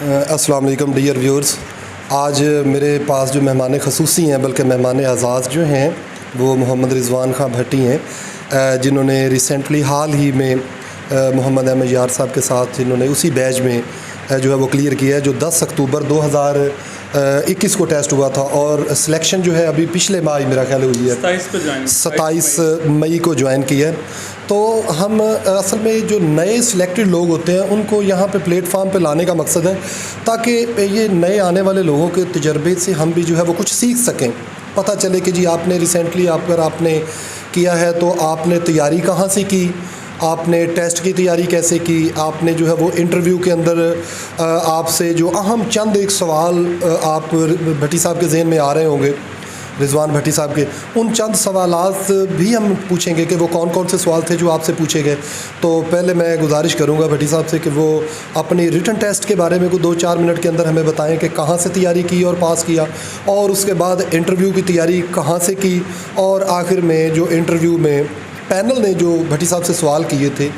अस्सलाम वालेकुम dear viewers. आज मेरे पास जो मेहमान ख़ुसूसी हैं, बल्कि मेहमान एजाज़ जो हैं, वो मोहम्मद रिज़वान ख़ान भट्टी हैं, जिन्होंने रिसेंटली हाल ही में मोहम्मद अहमद यार साहब के साथ जिन्होंने उसी बैच में जो है वो क्लियर किया है, जो 10 अक्टूबर 2021 को टेस्ट हुआ था और सिलेक्शन जो है अभी पिछले माह मेरा ख्याल हुई है 27 मई को ज्वाइन किया है। तो हम असल में जो नए सिलेक्टेड लोग होते हैं उनको यहाँ पे प्लेटफार्म पे लाने का मकसद है ताकि ये नए आने वाले लोगों के तजर्बे से हम भी जो है वो कुछ सीख सकें। पता चले कि जी आपने रिसेंटली अगर आपने किया है तो आपने तैयारी कहाँ से की, आपने टेस्ट की तैयारी कैसे की, आपने जो है वो इंटरव्यू के अंदर आपसे जो अहम चंद एक सवाल आप भट्टी साहब के जहन में आ रहे होंगे, रिज़वान भट्टी साहब के, उन चंद सवालात भी हम पूछेंगे कि वो कौन कौन से सवाल थे जो आपसे पूछे गए। तो पहले मैं गुजारिश करूंगा भट्टी साहब से कि वो अपनी रिटन टेस्ट के बारे में को 2-4 मिनट के अंदर हमें बताएं कि कहाँ से तैयारी की और पास किया, और उसके बाद इंटरव्यू की तैयारी कहाँ से की, और आखिर में जो इंटरव्यू में पैनल ने जो भट्टी साहब से सवाल किए थे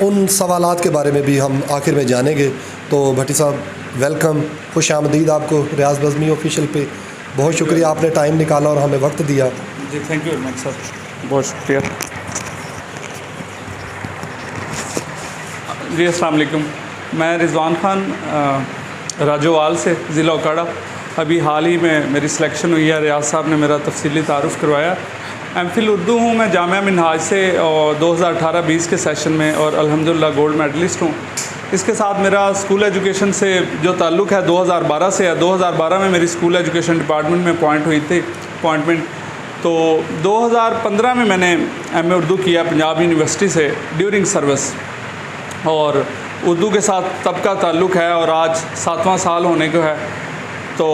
उन सवालात के बारे में भी हम आखिर में जानेंगे। तो भट्टी साहब वेलकम, खुश आमदीद आपको रियाज बज़मी ऑफिशियल पे। बहुत शुक्रिया आपने टाइम निकाला और हमें वक्त दिया। जी thank you very much sir, बहुत शुक्रिया। जी अस्सलाम वालेकुम, मैं रिज़वान ख़ान राजोवाल से, ज़िला उकाड़ा। अभी हाल ही में मेरी सिलेक्शन हुई है, रियाज साहब ने मेरा तफसीली तारुफ़ करवाया। एमफिल उर्दू हूँ मैं जामिया मिनहाज से, और 2018-20 के सेशन में, और अल्हम्दुलिल्लाह गोल्ड मेडलिस्ट हूँ। इसके साथ मेरा स्कूल एजुकेशन से जो ताल्लुक़ है 2012 से है। 2012 में मेरी स्कूल एजुकेशन डिपार्टमेंट में अपॉइंट हुई थी अपॉइंटमेंट। तो 2015 में मैंने एमए उर्दू किया पंजाब यूनिवर्सिटी से ड्यूरिंग सर्विस, और उर्दू के साथ तब का ताल्लुक़ है और आज 7वां साल होने को है। तो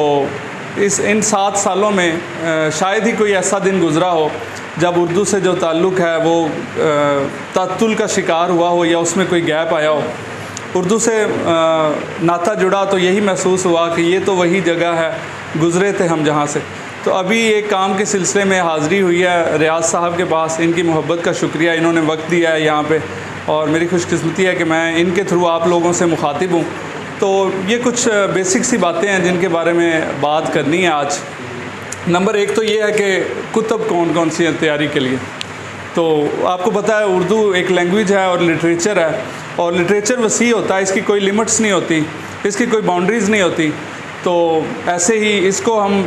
इन 7 सालों में शायद ही कोई ऐसा दिन गुज़रा हो जब उर्दू से जो ताल्लुक़ है वो तअत्तुल का शिकार हुआ हो या उसमें कोई गैप आया हो। उर्दू से नाता जुड़ा तो यही महसूस हुआ कि ये तो वही जगह है, गुज़रे थे हम जहाँ से। तो अभी एक काम के सिलसिले में हाज़िरी हुई है रियाज साहब के पास। इनकी मोहब्बत का शुक्रिया, इन्होंने वक्त दिया है यहाँ पे, और मेरी खुशकिस्मती है कि मैं इनके थ्रू आप लोगों से मुखातिब हूँ। तो ये कुछ बेसिक सी बातें हैं जिनके बारे में बात करनी है आज। नंबर 1 तो ये है कि कुतब कौन कौन सी हैं तैयारी के लिए। तो आपको पता है उर्दू एक लैंग्वेज है और लिटरेचर है, और लिटरेचर वसी होता है, इसकी कोई लिमिट्स नहीं होती, इसकी कोई बाउंड्रीज़ नहीं होती। तो ऐसे ही इसको हम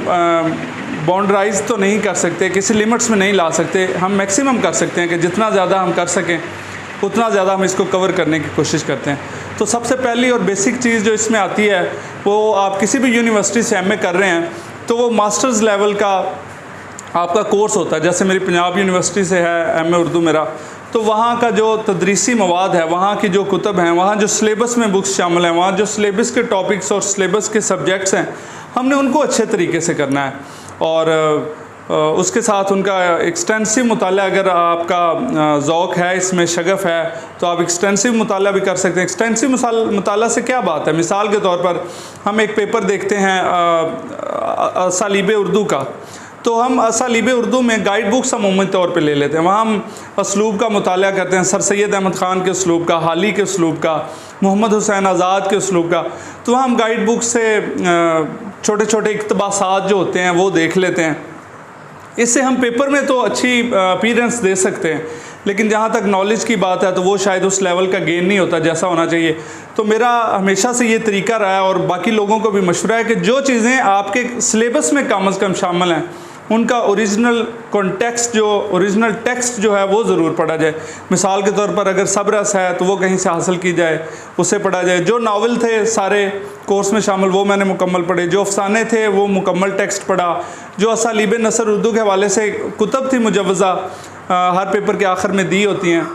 बाउंड्राइज तो नहीं कर सकते, किसी लिमिट्स में नहीं ला सकते। हम मैक्सिमम कर सकते हैं कि जितना ज़्यादा हम कर सकें उतना ज़्यादा हम इसको कवर करने की कोशिश करते हैं। तो सबसे पहली और बेसिक चीज़ जो इसमें आती है, वो आप किसी भी यूनिवर्सिटी से एमए कर रहे हैं तो वो मास्टर्स लेवल का आपका कोर्स होता है। जैसे मेरी पंजाब यूनिवर्सिटी से है एमए उर्दू मेरा, तो वहाँ का जो तदरीसी मवाद है, वहाँ की जो कुतब हैं, वहाँ जो सिलेबस में बुक्स शामिल हैं, वहाँ जो सिलेबस के टॉपिक्स और सिलेबस के सब्जेक्ट्स हैं, हमने उनको अच्छे तरीके से करना है। और उसके साथ उनका एक्सटेंसिव मुताला, अगर आपका ज़ौक़ है, इसमें शगफ़ है, तो आप एक्सटेंसिव मुताला भी कर सकते हैं। एक्सटेंसिव मुताला से क्या बात है, मिसाल के तौर पर हम एक पेपर देखते हैं असालीब उर्दू का, तो हम असालीब उर्दू में गाइड बुक्स अमूमी तौर पे ले लेते हैं। वहाँ हम असलूब का मुताला करते हैं, सर सैयद अहमद ख़ान के उसलूब का, हाली के उसलूब का, मोहम्मद हुसैन आज़ाद के उसलूब का। तो हम गाइड बुक से छोटे छोटे इक़्तिबासात जो होते हैं वो देख लेते हैं। इससे हम पेपर में तो अच्छी अपीयरेंस दे सकते हैं, लेकिन जहाँ तक नॉलेज की बात है तो वो शायद उस लेवल का गेन नहीं होता जैसा होना चाहिए। तो मेरा हमेशा से ये तरीका रहा है, और बाकी लोगों को भी मशवरा है कि जो चीज़ें आपके सिलेबस में कम अज़ कम शामिल हैं उनका ओरिजिनल कॉन्टेक्स्ट, जो ओरिजिनल टेक्स्ट जो है वो ज़रूर पढ़ा जाए। मिसाल के तौर पर अगर सबरस है तो वो कहीं से हासिल की जाए, उसे पढ़ा जाए। जो नावल थे सारे कोर्स में शामिल वो मैंने मुकम्मल पढ़े, जो अफसाने थे वो मुकम्मल टेक्स्ट पढ़ा, जो असालीब नसर उर्दू के हवाले से कुतब थी मुजव्वज़ा हर पेपर के आखिर में दी होती हैं,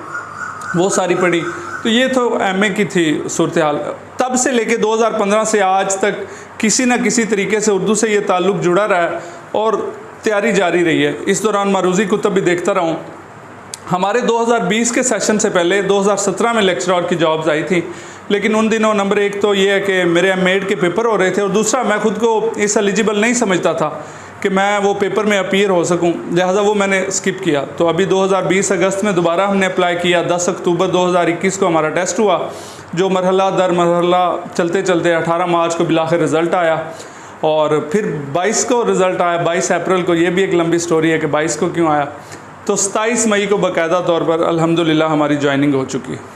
वो सारी पढ़ी। तो ये तो एमए की थी सूरत हाल। तब से लेके 2015 से आज तक किसी न किसी तरीके से उर्दू से ये ताल्लुक़ जुड़ा रहा है और तैयारी जारी रही है। इस दौरान मारूज़ी कुतब भी देखता रहा हूँ। हमारे 2020 के सेशन से पहले 2017 में लेक्चरर की जॉब्स आई थी, लेकिन उन दिनों नंबर 1 तो ये है कि मेरे एमएड के पेपर हो रहे थे, और दूसरा मैं ख़ुद को इस एलिजिबल नहीं समझता था कि मैं वो पेपर में अपीयर हो सकूं, लिहाजा वो मैंने स्किप किया। तो अभी 2020 अगस्त में दोबारा हमने अप्लाई किया। 10 अक्टूबर 2021 को हमारा टेस्ट हुआ, जो मरहला दर मरहला चलते चलते 18 मार्च को बिलाखिर रिज़ल्ट आया और फिर 22 को रिज़ल्ट आया, 22 अप्रैल को। ये भी एक लंबी स्टोरी है कि 22 को क्यों आया। तो 27 मई को बाकायदा तौर पर अल्हम्दुलिल्लाह हमारी ज्वाइनिंग हो चुकी है।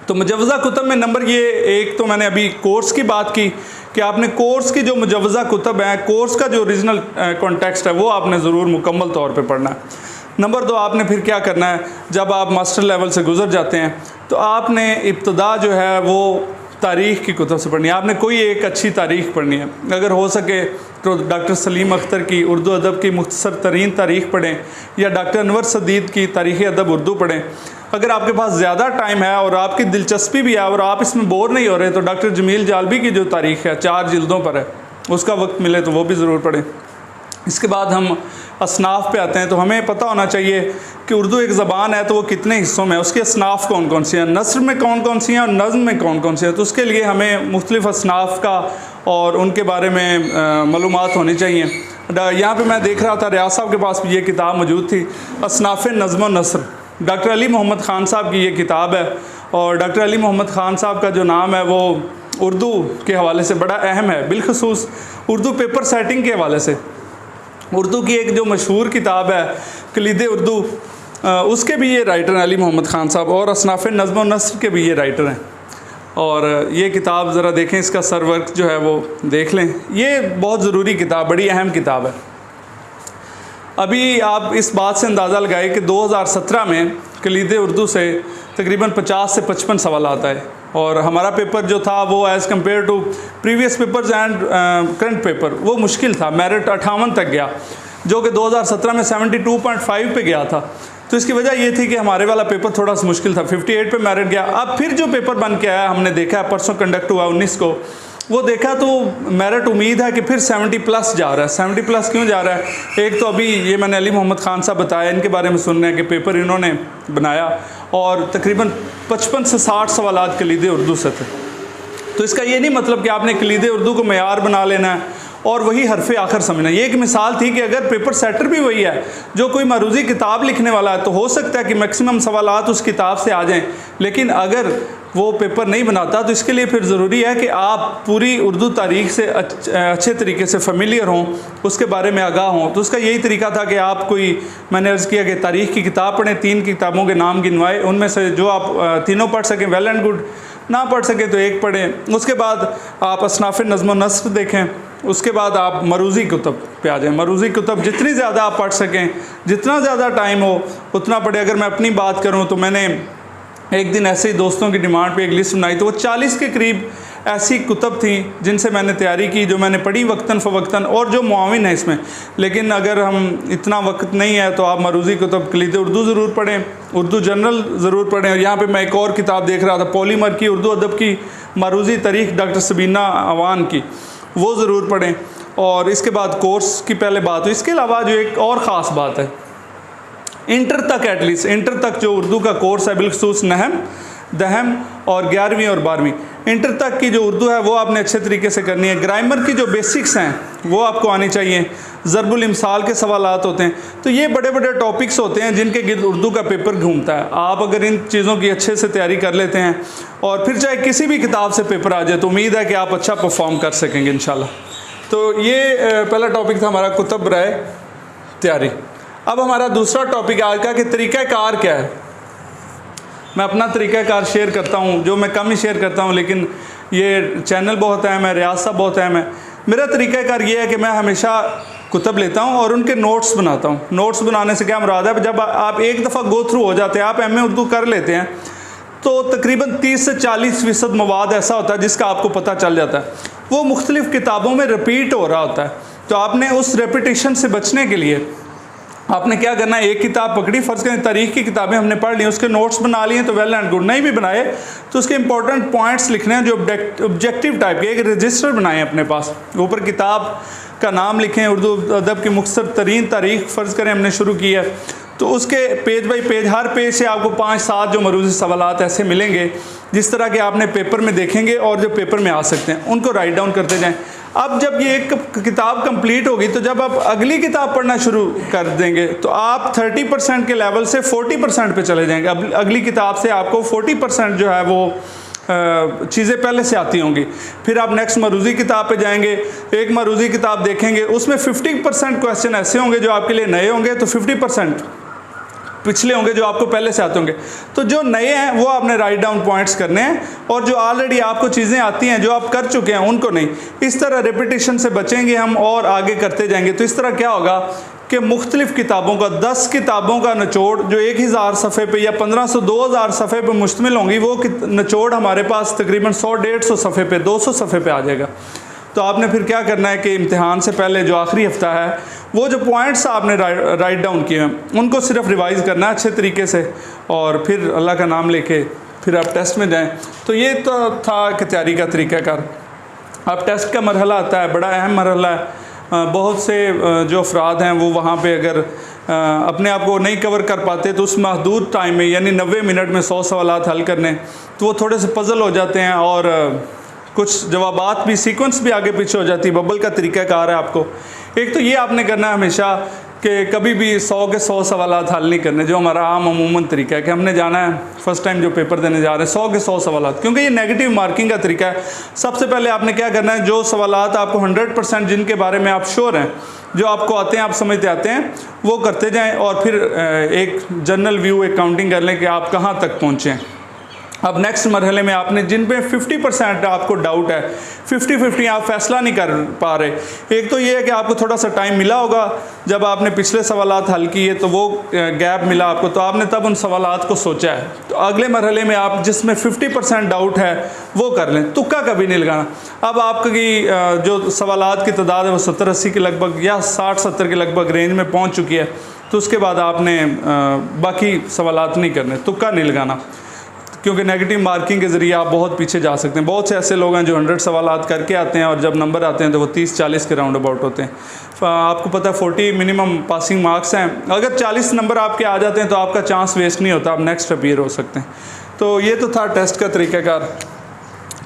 तो मुजव्वज़ा कुतब में नंबर ये एक, तो मैंने अभी कोर्स की बात की कि आपने कोर्स की जो मुजव्वज़ा कुतब हैं, कोर्स का जो ओरिजिनल कॉन्टेक्स्ट है वो आपने ज़रूर मुकम्मल तौर पे पढ़ना है। नंबर 2, आपने फिर क्या करना है, जब आप मास्टर लेवल से गुज़र जाते हैं तो आपने इब्तदा जो है वो तारीख़ की कुतब से पढ़नी है। आपने कोई एक अच्छी तारीख़ पढ़नी है। अगर हो सके तो डॉक्टर सलीम अख्तर की उर्दू अदब की मुख्तसर तरीन तारीख़ पढ़ें या डॉक्टर अनवर सदीद की तारीख़ अदब उर्दू पढ़ें। अगर आपके पास ज़्यादा टाइम है और आपकी दिलचस्पी भी है और आप इसमें बोर नहीं हो रहे तो डॉक्टर जमील जालबी की जो तारीख़ है 4 जिल्दों पर है, उसका वक्त मिले तो वो भी ज़रूर पढ़ें। इसके बाद हम असनाफ़ पे आते हैं। तो हमें पता होना चाहिए कि उर्दू एक ज़बान है तो वो कितने हिस्सों में है, उसके असनाफ़ कौन कौन सी हैं, नस्र में कौन कौन सी हैं और नज़्म में कौन कौन सी हैं। तो उसके लिए हमें मुख्तलिफ़ असनाफ़ का और उनके बारे में मालूमात होनी चाहिए। यहाँ पे मैं देख रहा था रियाज साहब के पास भी ये किताब मौजूद थी, असनाफ़ नज़्म व नस्र। डॉक्टर अली मोहम्मद ख़ान साहब की ये किताब है और डॉक्टर अली मोहम्मद ख़ान साहब का जो नाम है वो उर्दू के हवाले से बड़ा अहम है, बिलखसूस उर्दू पेपर सेटिंग के हवाले से। उर्दू की एक जो मशहूर किताब है कलीद उर्दू, उसके भी ये राइटर हैं अली मोहम्मद ख़ान साहब, और असनाफ़ नज़्म व नस्र के भी ये राइटर हैं। और ये किताब ज़रा देखें, इसका सरवर्क जो है वो देख लें। ये बहुत ज़रूरी किताब, बड़ी अहम किताब है। अभी आप इस बात से अंदाज़ा लगाए कि 2017 में कलीद उर्दू से तकरीबन 50 से 55 सवाल आता है और हमारा पेपर जो था वो as compare to previous papers and current paper वो मुश्किल था। मेरिट 58 तक गया, जो कि 2017 में 72.5 पे गया था। तो इसकी वजह ये थी कि हमारे वाला पेपर थोड़ा सा मुश्किल था, 58 पे मेरिट गया। अब फिर जो पेपर बन के आया, हमने देखा परसों कंडक्ट हुआ 19 को, वो देखा तो मेरिट उम्मीद है कि फिर 70 प्लस जा रहा है। 70 प्लस क्यों जा रहा है? एक तो अभी ये मैंने अली मोहम्मद ख़ान साहब बताया, इनके बारे में सुन रहे हैं कि पेपर इन्होंने बनाया और तकरीबन 55 से 60 सवालात कलीद उर्दू से थे। तो इसका ये नहीं मतलब कि आपने कलीद उर्दू को मेयार बना लेना है और वही हरफ आखिर समझना। ये एक मिसाल थी कि अगर पेपर सेटर भी वही है, जो कोई मरूज़ी किताब लिखने वाला है, तो हो सकता है कि मैक्सिमम सवालात उस किताब से आ जाएं, लेकिन अगर वो पेपर नहीं बनाता तो इसके लिए फिर ज़रूरी है कि आप पूरी उर्दू तारीख़ से अच्छे तरीके से फ़ेमिलियर हों, उसके बारे में आगाह हों। तो उसका यही तरीका था कि आप कोई, मैंने अर्ज़ किया कि तारीख़ की किताब पढ़ें, 3 किताबों के नाम गिनवाए, उनमें से जो आप तीनों पढ़ सकें वेल एंड गुड, ना पढ़ सके तो एक पढ़ें। उसके बाद आप असनाफ़ नज़्म व नस्र देखें, उसके बाद आप मरूज़ी कुतब पे आ जाएं। मरूज़ी कुतब जितनी ज़्यादा आप पढ़ सकें, जितना ज़्यादा टाइम हो उतना पढ़ें। अगर मैं अपनी बात करूं तो मैंने एक दिन ऐसे ही दोस्तों की डिमांड पे एक लिस्ट बनाई, तो वो 40 के करीब ऐसी कुतब थी जिनसे मैंने तैयारी की, जो मैंने पढ़ी वक्तन फ़वक्तन और जो मुआविन है इसमें। लेकिन अगर हम इतना वक्त नहीं है तो आप मरूज़ी कुतब कलीद उर्दू ज़रूर पढ़ें, उर्दू जनरल ज़रूर पढ़ें। और यहाँ पे मैं एक और किताब देख रहा था, पॉलीमर की उर्दू अदब की मरूज़ी तारीख़ डॉक्टर सबीना अवान की, वो ज़रूर पढ़ें। और इसके बाद कोर्स की पहले बात हुई। इसके अलावा जो एक और ख़ास बात है, इंटर तक, एटलीस्ट इंटर तक जो उर्दू का कोर्स है, बिलखसूस नहम, दहम और 11वीं और 12वीं, इंटर तक की जो उर्दू है वो आपने अच्छे तरीके से करनी है। ग्रामर की जो बेसिक्स हैं वो आपको आनी चाहिए। ज़रबुल इमसाल के सवालात होते हैं। तो ये बड़े बड़े टॉपिक्स होते हैं जिनके गिर्द उर्दू का पेपर घूमता है। आप अगर इन चीज़ों की अच्छे से तैयारी कर लेते हैं और फिर चाहे किसी भी किताब से पेपर आ जाए, तो उम्मीद है कि आप अच्छा परफॉर्म कर सकेंगे इंशाल्लाह। तो ये पहला टॉपिक था हमारा कुतब राय तैयारी। अब हमारा दूसरा टॉपिक आज का कि तरीक़ाकार क्या है। मैं अपना तरीक़ाकार शेयर करता हूँ, जो मैं कम ही शेयर करता हूँ, लेकिन ये चैनल बहुत अहम है, रियाज साहब बहुत अहम है। मेरा तरीक़ाकार ये है कि मैं हमेशा कुतब लेता हूँ और उनके नोट्स बनाता हूँ। नोट्स बनाने से क्या मुराद है, जब आप एक दफ़ा गो थ्रू हो जाते हैं, आप एम ए उर्दू कर लेते हैं, तो तकरीबन 30 से 40% मवाद ऐसा होता है जिसका आपको पता चल जाता है, वो मुख्तलिफ़ किताबों में रिपीट हो रहा होता है। तो आपने उस रेपिटेशन से बचने के लिए आपने क्या करना है, एक किताब पकड़ी, फ़र्ज़ करें तारीख़ की किताबें हमने पढ़ ली, उसके नोट्स बना लिए तो वेल एंड गुड, नहीं भी बनाए तो उसके इंपॉर्टेंट पॉइंट्स लिखने हैं जो ऑब्जेक्टिव टाइप के, एक रजिस्टर बनाएं अपने पास, ऊपर किताब का नाम लिखें, उर्दू अदब की मुख्तसर तरीन तारीख़ फ़र्ज़ करें हमने शुरू की है, तो उसके page by page, her page से आपको 5-7 जो मरूज़ी सवालात ऐसे मिलेंगे जिस तरह के आपने पेपर में देखेंगे और जो पेपर में आ सकते हैं, उनको राइट डाउन करते जाएँ। अब जब ये एक किताब कंप्लीट होगी तो जब आप अगली किताब पढ़ना शुरू कर देंगे तो आप 30% के लेवल से 40% पे चले जाएंगे। अब अगली किताब से आपको 40% जो है वो चीज़ें पहले से आती होंगी। फिर आप नेक्स्ट मरूज़ी किताब पे जाएंगे, एक मरूज़ी किताब देखेंगे, उसमें 50% क्वेश्चन ऐसे होंगे जो आपके लिए नए होंगे, तो 50% पिछले होंगे जो आपको पहले से आते होंगे। तो जो नए हैं वो आपने राइट डाउन पॉइंट्स करने हैं, और जो ऑलरेडी आपको चीज़ें आती हैं जो आप कर चुके हैं उनको नहीं। इस तरह रिपीटिशन से बचेंगे हम और आगे करते जाएंगे। तो इस तरह क्या होगा कि मुख्तलिफ़ किताबों का 10 किताबों का निचोड़ जो 1000 सफ़े पे या 1500 2000 सफ़े पे मुश्तमिल होंगी, वो निचोड़ हमारे पास तकरीबन 100-150 सफ़े पे 200 सफ़े पे आ जाएगा। तो आपने फिर क्या करना है कि इम्तिहान से पहले जो आखिरी हफ्ता है वो जो पॉइंट्स आपने राइट डाउन किए हैं उनको सिर्फ रिवाइज़ करना है अच्छे तरीके से, और फिर अल्लाह का नाम लेके फिर आप टेस्ट में जाएं। तो ये तो था कि तैयारी का तरीक़ाकार। अब टेस्ट का मरहला आता है, बड़ा अहम मरहला है। बहुत से जो अफराद हैं वो वहाँ पे अगर अपने आप को नहीं कवर कर पाते तो उस महदूद टाइम में यानी 90 मिनट में 100 सवालात हल करने, तो वो थोड़े से पज़ल हो जाते हैं और कुछ जवाबात भी सीक्वेंस भी आगे पीछे हो जाती है। बबल का तरीक़ाकार है आपको। एक तो ये आपने करना है हमेशा कि कभी भी 100 के 100 सवालात हल नहीं करने, जो हमारा आम अमूमन तरीका है कि हमने जाना है फ़र्स्ट टाइम जो पेपर देने जा रहे हैं 100 के 100 सवालात, क्योंकि ये नेगेटिव मार्किंग का तरीका है। सबसे पहले आपने क्या करना है, जो सवालात आपको 100% जिनके बारे में आप श्योर हैं, जो आपको आते हैं, आप समझते आते हैं, वो करते जाएँ, और फिर एक जनरल व्यू, एक काउंटिंग कर लें कि आप कहाँ तक पहुँचे हैं। अब नेक्स्ट मरहले में आपने जिन पे 50% आपको डाउट है, 50-50 आप फैसला नहीं कर पा रहे। एक तो ये है कि आपको थोड़ा सा टाइम मिला होगा जब आपने पिछले सवालात हल किए, तो वो गैप मिला आपको, तो आपने तब उन सवालात को सोचा है। तो अगले मरहले में आप जिसमें 50% डाउट है वो कर लें, तुक्का कभी नहीं लगाना। अब आपकी जो सवालात की तादाद है वो 70-80 के लगभग या 60-70 के लगभग रेंज में पहुँच चुकी है, तो उसके बाद आपने बाकी सवालात नहीं करने, तुक्का नहीं लगाना, क्योंकि नेगेटिव मार्किंग के ज़रिए आप बहुत पीछे जा सकते हैं। बहुत से ऐसे लोग हैं जो 100 सवालात करके आते हैं और जब नंबर आते हैं तो वो 30-40 के राउंड अबाउट होते हैं। आपको पता है 40 मिनिमम पासिंग मार्क्स हैं। अगर 40 नंबर आपके आ जाते हैं तो आपका चांस वेस्ट नहीं होता, आप नेक्स्ट अपीयर हो सकते हैं। तो ये तो था टेस्ट का तरीक़ाकार,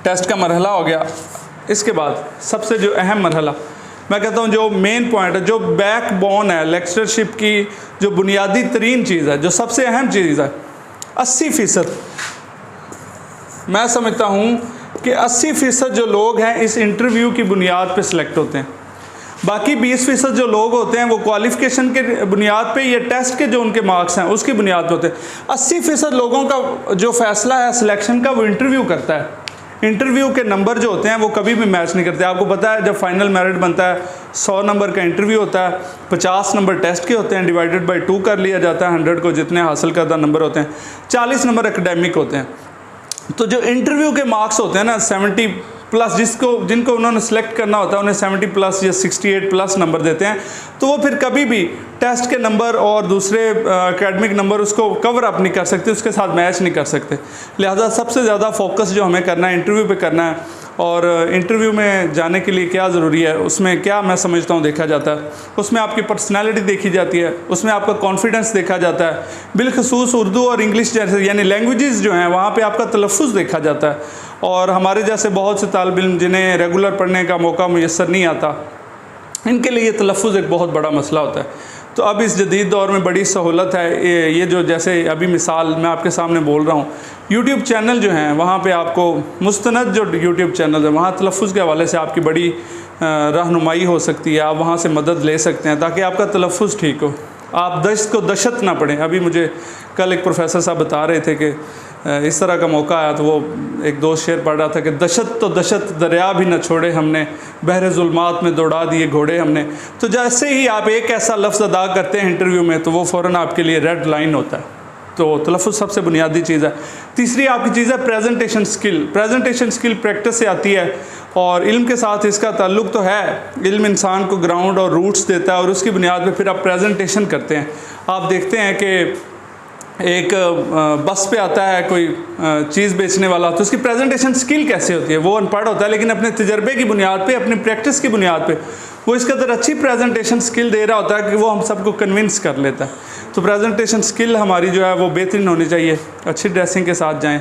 टेस्ट का मरहला हो गया। इसके बाद सबसे जो अहम मरहला मैं कहता हूँ, जो मेन पॉइंट है, जो बैक बोन है लेक्चरशिप की, जो बुनियादी तरीन चीज़ है, जो सबसे अहम चीज़ है, 80% मैं समझता हूँ कि 80% जो लोग हैं इस इंटरव्यू की बुनियाद पे सिलेक्ट होते हैं। बाकी 20% जो लोग होते हैं वो क्वालिफ़िकेशन के बुनियाद पे या टेस्ट के जो उनके मार्क्स हैं उसकी बुनियाद पे होते हैं। 80% लोगों का जो फ़ैसला है सिलेक्शन का वो इंटरव्यू करता है। इंटरव्यू के नंबर जो होते हैं वो कभी भी मैच नहीं करते। आपको पता है जब फाइनल मेरिट बनता है 100 नंबर का इंटरव्यू होता है, 50 नंबर टेस्ट के होते हैं, डिवाइडेड बाई 2 कर लिया जाता है 100 को, जितने हासिल करदा नंबर होते हैं, 40 नंबर एकेडमिक होते हैं। तो जो इंटरव्यू के मार्क्स होते हैं ना 70+, जिनको उन्होंने सेलेक्ट करना होता है उन्हें 70+ या 68+ नंबर देते हैं, तो वो फिर कभी भी टेस्ट के नंबर और दूसरे एकेडमिक नंबर उसको कवर अप नहीं कर सकते, उसके साथ मैच नहीं कर सकते। लिहाजा सबसे ज़्यादा फोकस जो हमें करना है इंटरव्यू पे करना है। और इंटरव्यू में जाने के लिए क्या ज़रूरी है, उसमें क्या मैं समझता हूँ देखा जाता है, उसमें आपकी पर्सनैलिटी देखी जाती है, उसमें आपका कॉन्फिडेंस देखा जाता है, बिलखसूस उर्दू और इंग्लिश जैसे यानी लैंग्वेजेस जो हैं वहाँ पे आपका तलफ़्फ़ुज़ देखा जाता है। और हमारे जैसे बहुत से तालिब इल्म जिन्हें रेगुलर पढ़ने का मौका मुयस्सर नहीं आता, इनके लिए ये तलफ़्फ़ुज़ एक बहुत बड़ा मसला होता है। तो अब इस जदीद दौर में बड़ी सहूलत है, ये जो जैसे अभी मिसाल मैं आपके सामने बोल रहा हूँ, यूट्यूब चैनल जो हैं वहाँ पे आपको मुस्तनद जो यूट्यूब चैनल है वहाँ तलफ़्फ़ुज़ के हवाले से आपकी बड़ी रहनुमाई हो सकती है, आप वहाँ से मदद ले सकते हैं ताकि आपका तलफ़्फ़ुज़ ठीक हो, आप दश्त को दशत ना पढ़ें। अभी मुझे कल एक प्रोफेसर साहब बता रहे थे कि इस तरह का मौका आया तो वो एक दोस्त शेर पढ़ रहा था कि दशत तो दशत दरिया भी न छोड़े हमने, बहरे जुल्मात में दौड़ा दिए घोड़े हमने। तो जैसे ही आप एक ऐसा लफ्ज़ अदा करते हैं इंटरव्यू में तो वो फ़ौरन आपके लिए रेड लाइन होता है। तो तलफ़्फ़ुज़ सबसे बुनियादी चीज़ है। तीसरी आपकी चीज़ है presentation skill. Presentation skill practice से आती है और इल्म के साथ इसका ताल्लुक़ तो है। इल्म इंसान को ग्राउंड और रूट्स देता है और उसकी बुनियाद पे फिर आप प्रेजेंटेशन करते हैं। आप देखते हैं कि एक बस पे आता है कोई चीज़ बेचने वाला, तो उसकी प्रेजेंटेशन स्किल कैसे होती है, वो अनपढ़ होता है लेकिन अपने तजर्बे की बुनियाद पे, अपनी प्रैक्टिस की बुनियाद पे वो इसके अंदर अच्छी प्रेजेंटेशन स्किल दे रहा होता है कि वो हम सबको कन्विंस कर लेता है। तो प्रेजेंटेशन स्किल हमारी जो है वो बेहतरीन होनी चाहिए, अच्छी ड्रेसिंग के साथ जाएं।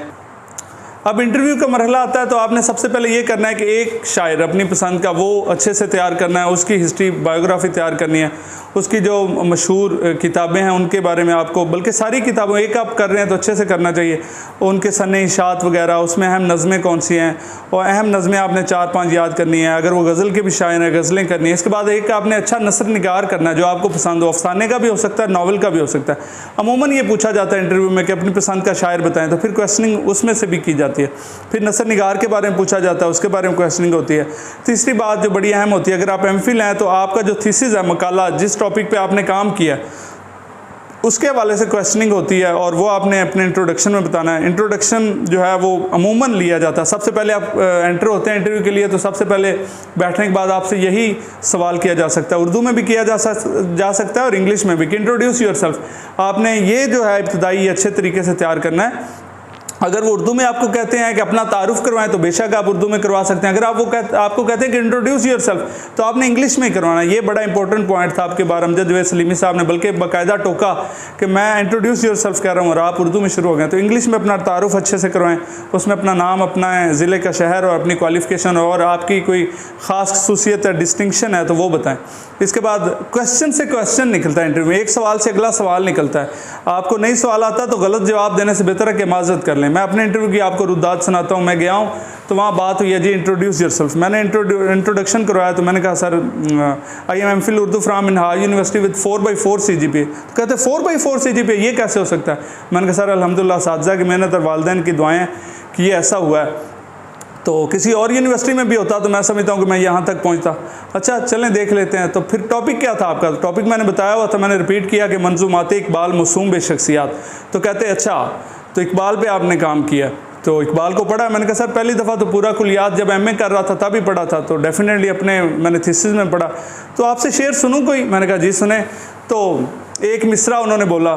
अब इंटरव्यू का मरहला आता है तो आपने सबसे पहले ये करना है कि एक शायर अपनी पसंद का वो अच्छे से तैयार करना है, उसकी हिस्ट्री बायोग्राफी तैयार करनी है, उसकी जो मशहूर किताबें हैं उनके बारे में आपको, बल्कि सारी किताबों एक आप कर रहे हैं तो अच्छे से करना चाहिए, उनके सन्ने इशात वगैरह, उसमें अहम नज़में कौन सी हैं और अहम नज़में आपने 4-5 याद करनी है। अगर वो गज़ल के भी शायर हैं गज़लें करनी है। इसके बाद एक आपने अच्छा नसर निगार करना है जो आपको पसंद हो, अफसाने का भी हो सकता है, नावल का भी हो सकता है। अमूमन ये पूछा जाता है इंटरव्यू में कि अपनी पसंद का शायर बताएं, तो फिर क्वेश्चनिंग उसमें से भी की जाती है। फिर नसर निगार के बारे में पूछा जाता है, उसके बारे में क्वेश्चनिंग होती है। तीसरी बात जो बड़ी अहम होती है, अगर आप एमफिल हैं तो आपका जो थीसिस है, मकाला, जिस टॉपिक पे आपने काम किया उसके हवाले से क्वेश्चनिंग होती है और वो आपने अपने इंट्रोडक्शन में बताना है। इंट्रोडक्शन जो है वो अमूमन लिया जाता है, सबसे पहले आप एंटर होते हैं इंटरव्यू के लिए तो सबसे पहले बैठने के बाद आपसे यही सवाल किया जा सकता है। उर्दू में भी किया जा सकता है और इंग्लिश में भी कि इंट्रोड्यूस योरसेल्फ। आपने ये जो है इब्तदाई अच्छे तरीके से तैयार करना है। अगर वो उर्दू में आपको कहते हैं कि अपना तारुफ करवाएं तो बेशक आप उर्दू में करवा सकते हैं। अगर आपको कहते हैं कि इंट्रोड्यूस योरसेल्फ तो आपने इंग्लिश में ही करवाना है। ये बड़ा इंपॉर्टेंट पॉइंट था आपके बार अमजद जवेद सलीमी साहब ने, बल्कि बाकायदा टोका कि मैं इंट्रोड्यूस योरसेल्फ कह रहा हूँ और आप उर्दू में शुरू हो गए। तो इंग्लिश में अपना तारुफ अच्छे से करवाएं, उसमें अपना नाम, अपना ज़िले का शहर और अपनी क्वालिफ़िकेशन और आपकी कोई ख़ास खसूसियत है, डिस्टिंक्शन है तो वो बताएं। इसके बाद क्वेश्चन से क्वेश्चन निकलता है इंटरव्यू में, एक सवाल से अगला सवाल निकलता है। आपको नहीं सवाल आता तो गलत जवाब देने से बेहतर है कि माजरत कर लें। मैं अपने इंटरव्यू की आपको रुद्दात सुनाता हूँ। मैं गया हूँ तो वहाँ बात हुई है जी इंट्रोड्यूस योरसेल्फ। मैंने इंट्रोडक्शन करवाया तो मैंने कहा sir I am MPhil Urdu from Inhar university with 4/4 CGPA। तो कहते 4/4 CGPA ये कैसे हो सकता है? मैंने कहा सर अल्हम्दुलिल्लाह साथज़ा की मेहनत और वालिदैन की दुआएं कि ये ऐसा हुआ है। तो किसी और यूनिवर्सिटी में भी होता तो मैं समझता हूँ कि मैं यहाँ तक पहुँचता। अच्छा चलें देख लेते हैं। तो फिर टॉपिक क्या था आपका? टॉपिक मैंने बताया हुआ था, मैंने रिपीट किया कि मंजूमात इकबाल मौसूम बेशख्सियात। तो कहते अच्छा तो इकबाल पे आपने काम किया, तो इकबाल को पढ़ा। मैंने कहा सर पहली दफ़ा तो पूरा कुलियात जब MA कर रहा था तब ही पढ़ा था, तो डेफिनेटली अपने मैंने थीसिस में पढ़ा। तो आपसे शेर सुनूँ कोई? मैंने कहा जी सुने। तो एक मिसरा उन्होंने बोला,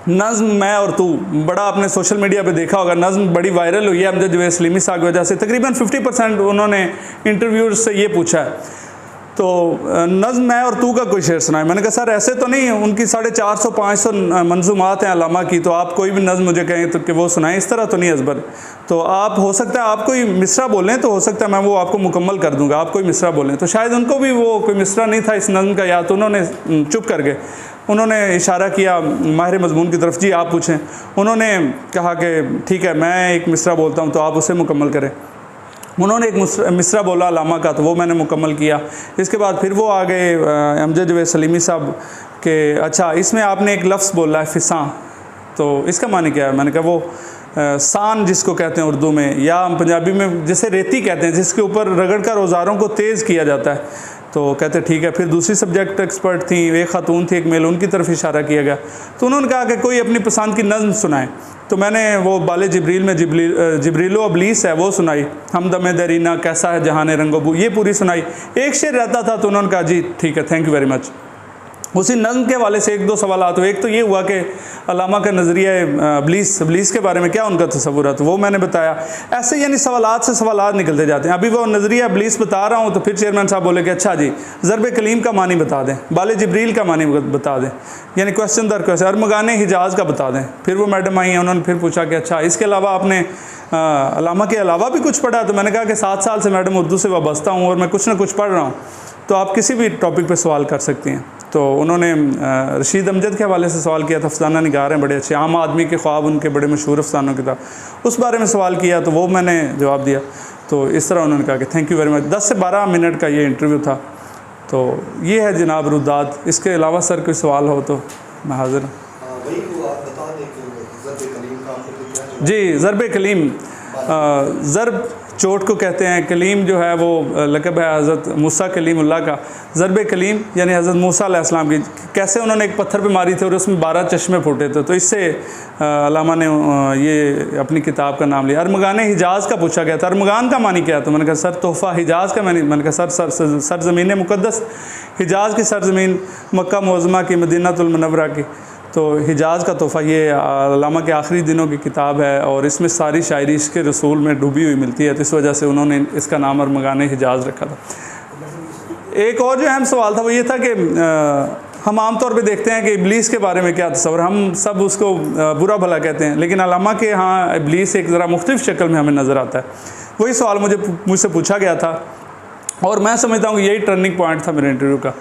नज़्म मैं और तू, बड़ा आपने सोशल मीडिया पे देखा होगा, नज़्म बड़ी वायरल हुई है अमजद जवेद सलीमी साहब की वजह से। तकरीबन 50% उन्होंने इंटरव्यूअर्स से ये पूछा है तो नज़्म मैं और तू का कोई शेर सुनाए। मैंने कहा सर ऐसे तो नहीं, उनकी 450-500 मंजूमात हैं अल्लामा की, तो आप कोई भी नज़्म मुझे कहें तो कि वो सुनाएं, इस तरह तो नहीं अज़बर। तो आप हो सकता है आप कोई मिसरा बोलें तो हो सकता है मैं वो आपको मुकम्मल कर दूंगा, आप कोई मिसरा बोलें। तो शायद उनको भी वो कोई मिसरा नहीं था इस नज़्म का याद, तो उन्होंने चुप कर गए। उन्होंने इशारा किया माहिर मज़मून की तरफ, जी आप पूछें। उन्होंने कहा कि ठीक है मैं एक मिसरा बोलता हूँ तो आप उसे मुकम्मल करें। उन्होंने एक मिसरा बोला अल्लामा का, तो वो मैंने मुकम्मल किया। इसके बाद फिर वो आ गए अमजद जवेद सलीमी साहब के अच्छा इसमें आपने एक लफ्ज़ बोला है फ़िसां, तो इसका मानी क्या है? मैंने कहा वो सान जिसको कहते हैं उर्दू में, या हम पंजाबी में जैसे रेती कहते हैं जिसके ऊपर रगड़ कर औज़ारों को तेज़ किया जाता है। तो कहते ठीक है। फिर दूसरी सब्जेक्ट एक्सपर्ट थी, एक खातून थी, एक मेल, उनकी तरफ इशारा किया गया। तो उन्होंने कहा कि कोई अपनी पसंद की नज़्म सुनाए। तो मैंने वो बाले जिब्रील में जिब्रीलो अबलीस है वो सुनाई, हमदम दरीना कैसा है जहान रंगोबू, ये पूरी सुनाई। एक शेर रहता था तो उन्होंने कहा जी ठीक है थैंक यू वेरी मच। उसी नज़्म के हवाले से 1-2 सवाल तो एक तो ये हुआ कि अल्लामा का नज़रिया इब्लीस के बारे में क्या उनका तस्वुर है, तो वो मैंने बताया। ऐसे यानी सवालात से सवालात निकलते जाते हैं। अभी वो नज़रिया इब्लीस बता रहा हूँ तो फिर चेयरमैन साहब बोले कि अच्छा जी ज़रब कलीम का मानी बता दें, बाले जिब्रील का मानी बता दें, यानी क्वेश्चन दर क्वेश्चन, अरमगाने हिजाज़ का बता दें। फिर वो मैडम आई हैं, उन्होंने फिर पूछा कि अच्छा इसके अलावा आपने अल्लामा के अलावा भी कुछ पढ़ा? तो मैंने कहा कि 7 साल से मैडम उर्दू से वाबस्ता हूँ और मैं कुछ ना कुछ पढ़ रहा हूँ, तो आप किसी भी टॉपिक पर सवाल कर सकती हैं। तो उन्होंने रशीद अमजद के हवाले से सवाल किया था, अफसाना निगार हैं बड़े अच्छे, आम आदमी के ख्वाब उनके बड़े मशहूर अफसानों की था, उस बारे में सवाल किया तो वो मैंने जवाब दिया। तो इस तरह उन्होंने कहा कि थैंक यू वेरी मच। 10 से 12 मिनट का ये इंटरव्यू था। तो ये है जनाब रुद्दात। इसके अलावा सर कोई सवाल हो तो मैं हाजिर हूँ। जी ज़रब कलीम, ज़रब चोट को कहते हैं, कलीम जो है वो लक़ब है हज़रत मूसा कलीमुल्लाह का। ज़रब कलीम यानी हज़रत मूसा अलैहिस्सलाम की, कैसे उन्होंने एक पत्थर पे मारी थी और उसमें 12 चश्मे फूटे थे। तो इससे अल्लामा ने ये अपनी किताब का नाम लिया। अरमगाने हिजाज़ का पूछा गया था, अरमगान का मानी क्या है? तो मैंने कहा सर तोहफ़ा हिजाज़ का। मैंने कहा सर सरज़मीन मुक़द्दस, हिजाज़ की सरज़मीन, मक्का मुअज़्ज़मा की, मदीनातुल मुनव्वरा की। तो हिजाज़ का तोहफ़ा ये अल्लामा के आखिरी दिनों की किताब है और इसमें सारी शायरी इश्क़ रसूल में डूबी हुई मिलती है, तो इस वजह से उन्होंने इसका नाम अरमगाने हिजाज़ रखा था। एक और जो अहम सवाल था वो ये था कि हम आम तौर पे देखते हैं कि इब्लीस के बारे में क्या तस्वर, हम सब उसको बुरा भला कहते हैं, लेकिन अल्लामा के यहाँ इब्लीस एक ज़रा मुख्तलिफ शक्ल में हमें नज़र आता है। वही सवाल मुझसे पूछा गया था और मैं समझता हूँ कि यही टर्निंग पॉइंट था मेरे इंटरव्यू का।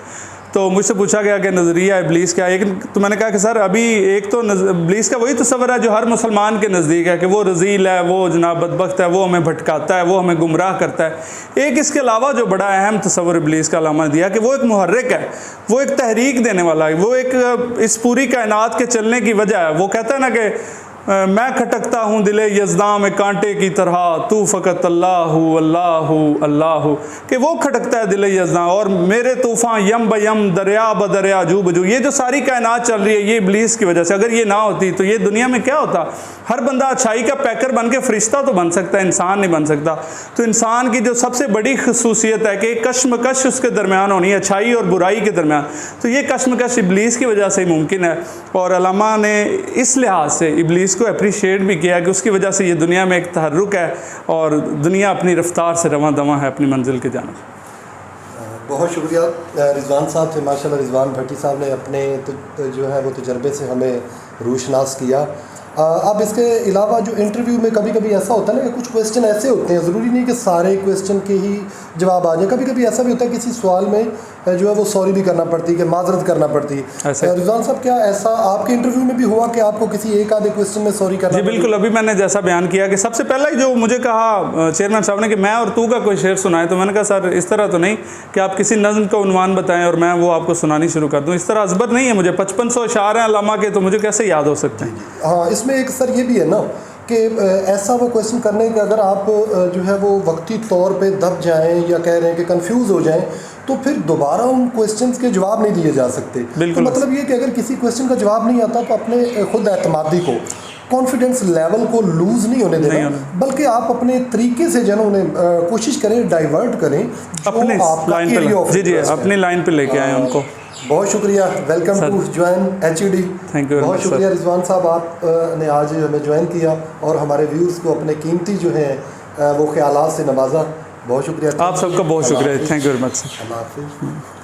तो मुझसे पूछा गया कि नज़रिया इब्लीस क्या है, तो मैंने कहा कि सर अभी एक तो इब्लीस का वही तस्वर है जो हर मुसलमान के नज़दीक है कि वो रज़ील है, वो जनाब बदबख्त है, वो हमें भटकाता है, वो हमें गुमराह करता है। एक इसके अलावा जो बड़ा अहम तस्वर इब्लीस का अल्लामा ने दिया कि वो एक मुहर्रिक है, वो एक तहरीक देने वाला है, वो एक इस पूरी कायनात के चलने की वजह है। वो कहता है ना कि मैं खटकता हूँ दिले यज़दां में कांटे की तरह, तू फ़कत अल्लाहु अल्लाहु अल्लाहु, कि वो खटकता है दिले यज़दां और मेरे तूफ़ान यम बयम दरिया ब दरिया जू बजू। ये जो सारी कायनात चल रही है ये इब्लीस की वजह से, अगर ये ना होती तो ये दुनिया में क्या होता। हर बंदा अच्छाई का पैकर बन के फ़रिश्ता तो बन सकता है, इंसान नहीं बन सकता। तो इंसान की जो सबसे बड़ी खसूसियत है कि कश्मकश उसके दरमियान होनी है, अच्छाई और बुराई के दरमियान, तो ये कश्मकश इब्लीस की वजह से ही मुमकिन है। और अल्लामा ने इस लिहाज से इब्लीस को अप्रिशिएट भी किया कि उसकी वजह से ये दुनिया में एक तहर्रुक है और दुनिया अपनी रफ्तार से रवां दवां है अपनी मंजिल के जानिब। बहुत शुक्रिया रिजवान साहब थे। माशाल्लाह रिजवान भट्टी साहब ने अपने जो है वो तजर्बे से हमें रूशनास किया। अब इसके अलावा जो इंटरव्यू में कभी कभी ऐसा होता है ना कि कुछ क्वेश्चन ऐसे होते हैं, ज़रूरी नहीं कि सारे क्वेश्चन के ही जवाब आ जाए। कभी कभी ऐसा भी होता है किसी सवाल में जो है वो सॉरी भी करना पड़ती है, कि माजरत करना पड़ती है। रिजवान साहब क्या ऐसा आपके इंटरव्यू में भी हुआ कि आपको किसी एक आधे क्वेश्चन में सॉरी करना? जी बिल्कुल, अभी मैंने जैसा बयान किया कि सबसे पहला ही जो मुझे कहा चेयरमैन साहब ने कि मैं और तू का कोई शेर सुनाए, तो मैंने कहा सर इस तरह तो नहीं कि आप किसी नज़्म का उन्वान बताएं और मैं वो आपको सुनानी शुरू कर दूँ, इस तरह अज़बर नहीं है मुझे। 5500 अशार हैं अल्लामा के, तो मुझे कैसे याद हो सकते हैं। हाँ, इसमें एक सर ये भी है ना कि ऐसा वो क्वेश्चन करने के अगर आप जो है वो वक्ती तौर पे दब जाएं या कह रहे हैं कि कंफ्यूज हो जाएं, तो फिर दोबारा उन क्वेश्चंस के जवाब नहीं दिए जा सकते। तो मतलब ये कि अगर किसी क्वेश्चन का जवाब नहीं आता तो अपने खुद एतमादी को, कॉन्फिडेंस लेवल को लूज़ नहीं होने देना, बल्कि आप अपने तरीके से जो उन्हें कोशिश करें, डाइवर्ट करें अपने लाइन पे। जी जी, अपनी लाइन पे लेके आए उनको। बहुत शुक्रिया, welcome to join HUD। Thank you. बहुत शुक्रिया रिजवान साहब, आपने आज हमें ज्वाइन किया और हमारे व्यूज़ को अपने कीमती जो हैं वो ख्यालात से नवाजा। बहुत शुक्रिया, आप सबका बहुत शुक्रिया। Thank you very much sir. अल्लाह हाफ़िज़।